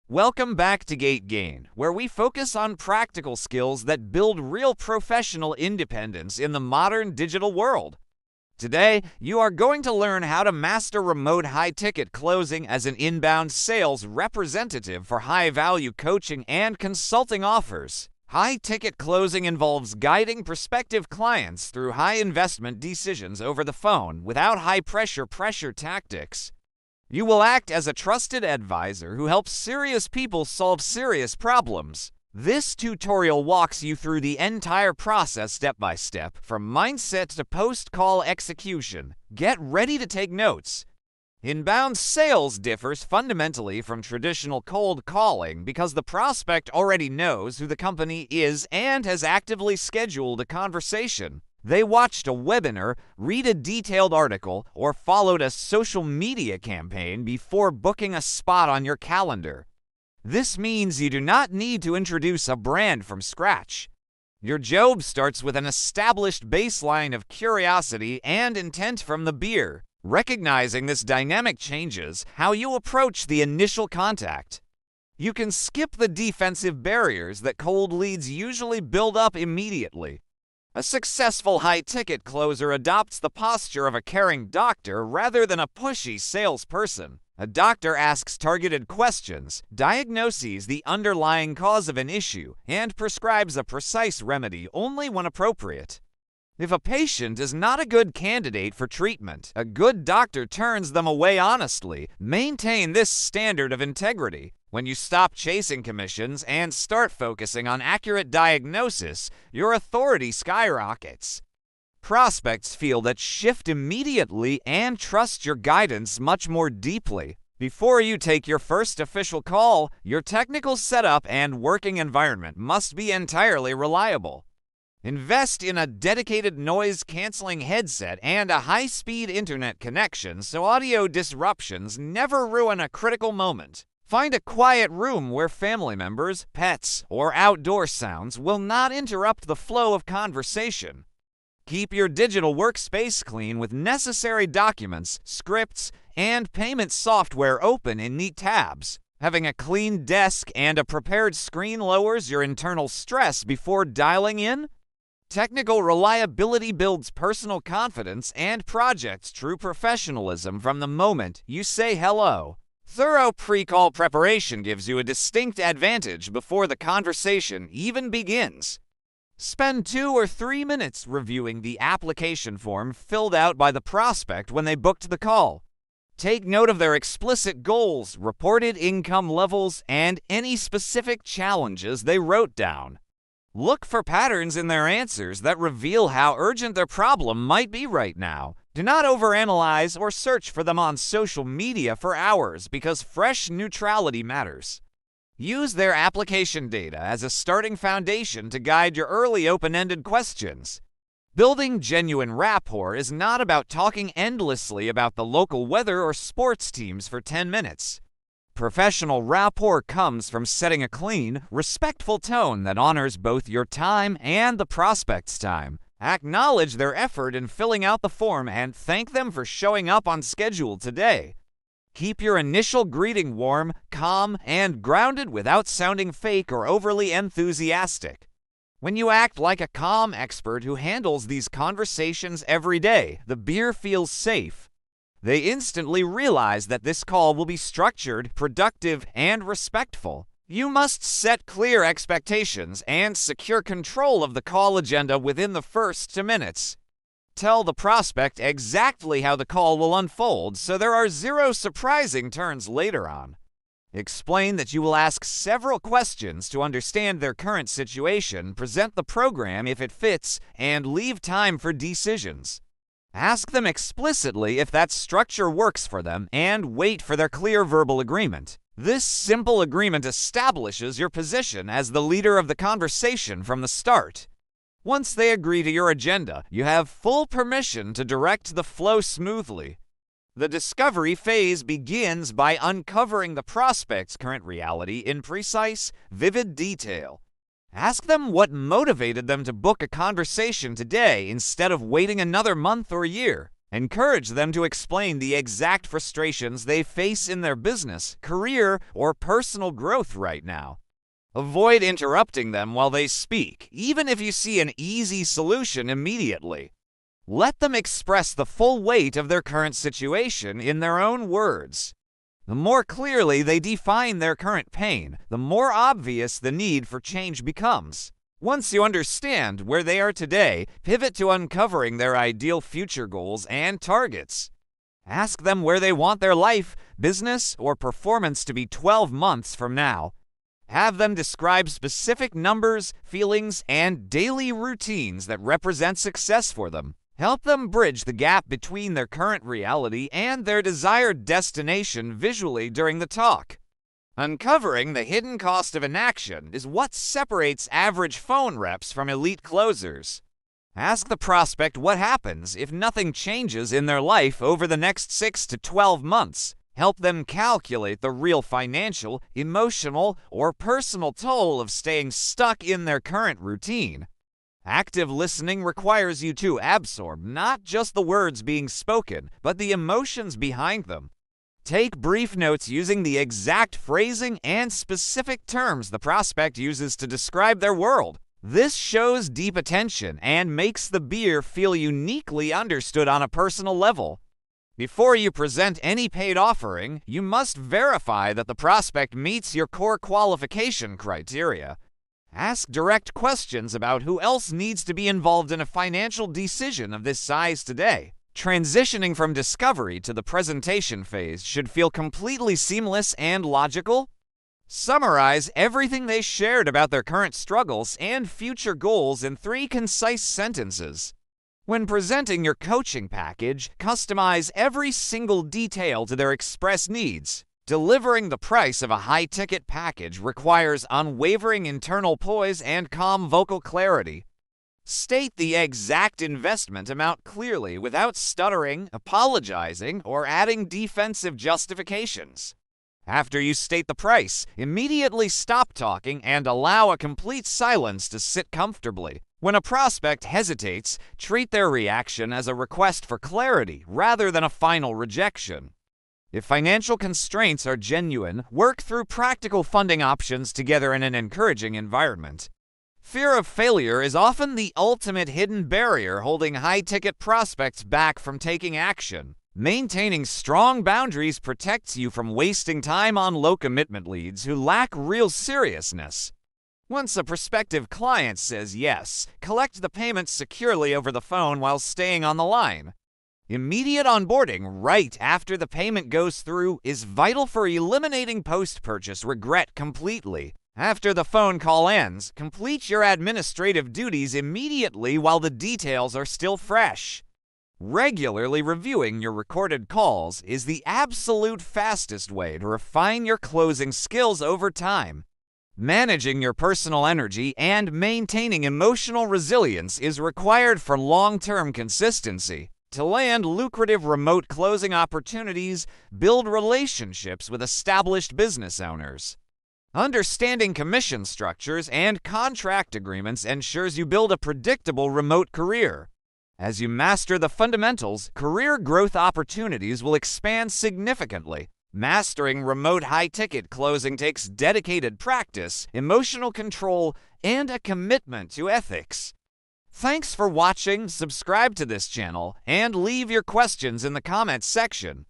Welcome back to Gate Gain, where we focus on practical skills that build real professional independence in the modern digital world. Today, you are going to learn how to master remote high-ticket closing as an inbound sales representative for high-value coaching and consulting offers. High-ticket closing involves guiding prospective clients through high-investment decisions over the phone without high-pressure tactics. You will act as a trusted advisor who helps serious people solve serious problems. This tutorial walks you through the entire process step by step, from mindset to post-call execution. Get ready to take notes. Inbound sales differs fundamentally from traditional cold calling because the prospect already knows who the company is and has actively scheduled a conversation. They watched a webinar, read a detailed article, or followed a social media campaign before booking a spot on your calendar. This means you do not need to introduce a brand from scratch. Your job starts with an established baseline of curiosity and intent from the beer. Recognizing this dynamic changes how you approach the initial contact. You can skip the defensive barriers that cold leads usually build up immediately. A successful high-ticket closer adopts the posture of a caring doctor rather than a pushy salesperson. A doctor asks targeted questions, diagnoses the underlying cause of an issue, and prescribes a precise remedy only when appropriate. If a patient is not a good candidate for treatment, a good doctor turns them away honestly. Maintain this standard of integrity. When you stop chasing commissions and start focusing on accurate diagnosis, your authority skyrockets. Prospects feel that shift immediately and trust your guidance much more deeply. Before you take your first official call, your technical setup and working environment must be entirely reliable. Invest in a dedicated noise-canceling headset and a high-speed internet connection so audio disruptions never ruin a critical moment. Find a quiet room where family members, pets, or outdoor sounds will not interrupt the flow of conversation. Keep your digital workspace clean with necessary documents, scripts, and payment software open in neat tabs. Having a clean desk and a prepared screen lowers your internal stress before dialing in. Technical reliability builds personal confidence and projects true professionalism from the moment you say hello. Thorough pre-call preparation gives you a distinct advantage before the conversation even begins. Spend 2 or 3 minutes reviewing the application form filled out by the prospect when they booked the call. Take note of their explicit goals, reported income levels, and any specific challenges they wrote down. Look for patterns in their answers that reveal how urgent their problem might be right now. Do not overanalyze or search for them on social media for hours because fresh neutrality matters. Use their application data as a starting foundation to guide your early open-ended questions. Building genuine rapport is not about talking endlessly about the local weather or sports teams for 10 minutes. Professional rapport comes from setting a clean, respectful tone that honors both your time and the prospect's time. Acknowledge their effort in filling out the form and thank them for showing up on schedule today. Keep your initial greeting warm, calm, and grounded without sounding fake or overly enthusiastic. When you act like a calm expert who handles these conversations every day, the beer feels safe. They instantly realize that this call will be structured, productive, and respectful. You must set clear expectations and secure control of the call agenda within the first 2 minutes. Tell the prospect exactly how the call will unfold so there are 0 surprising turns later on. Explain that you will ask several questions to understand their current situation, present the program if it fits, and leave time for decisions. Ask them explicitly if that structure works for them and wait for their clear verbal agreement. This simple agreement establishes your position as the leader of the conversation from the start. Once they agree to your agenda, you have full permission to direct the flow smoothly. The discovery phase begins by uncovering the prospect's current reality in precise, vivid detail. Ask them what motivated them to book a conversation today instead of waiting another month or year. Encourage them to explain the exact frustrations they face in their business, career, or personal growth right now. Avoid interrupting them while they speak, even if you see an easy solution immediately. Let them express the full weight of their current situation in their own words. The more clearly they define their current pain, the more obvious the need for change becomes. Once you understand where they are today, pivot to uncovering their ideal future goals and targets. Ask them where they want their life, business, or performance to be 12 months from now. Have them describe specific numbers, feelings, and daily routines that represent success for them. Help them bridge the gap between their current reality and their desired destination visually during the talk. Uncovering the hidden cost of inaction is what separates average phone reps from elite closers. Ask the prospect what happens if nothing changes in their life over the next 6 to 12 months. Help them calculate the real financial, emotional, or personal toll of staying stuck in their current routine. Active listening requires you to absorb not just the words being spoken, but the emotions behind them. Take brief notes using the exact phrasing and specific terms the prospect uses to describe their world. This shows deep attention and makes the beer feel uniquely understood on a personal level. Before you present any paid offering, you must verify that the prospect meets your core qualification criteria. Ask direct questions about who else needs to be involved in a financial decision of this size today. Transitioning from discovery to the presentation phase should feel completely seamless and logical. Summarize everything they shared about their current struggles and future goals in 3 concise sentences. When presenting your coaching package, customize every single detail to their express needs. Delivering the price of a high-ticket package requires unwavering internal poise and calm vocal clarity. State the exact investment amount clearly without stuttering, apologizing, or adding defensive justifications. After you state the price, immediately stop talking and allow a complete silence to sit comfortably. When a prospect hesitates, treat their reaction as a request for clarity rather than a final rejection. If financial constraints are genuine, work through practical funding options together in an encouraging environment. Fear of failure is often the ultimate hidden barrier holding high-ticket prospects back from taking action. Maintaining strong boundaries protects you from wasting time on low-commitment leads who lack real seriousness. Once a prospective client says yes, collect the payment securely over the phone while staying on the line. Immediate onboarding right after the payment goes through is vital for eliminating post-purchase regret completely. After the phone call ends, complete your administrative duties immediately while the details are still fresh. Regularly reviewing your recorded calls is the absolute fastest way to refine your closing skills over time. Managing your personal energy and maintaining emotional resilience is required for long-term consistency. To land lucrative remote closing opportunities, build relationships with established business owners. Understanding commission structures and contract agreements ensures you build a predictable remote career. As you master the fundamentals, career growth opportunities will expand significantly. Mastering remote high-ticket closing takes dedicated practice, emotional control, and a commitment to ethics. Thanks for watching, subscribe to this channel, and leave your questions in the comments section.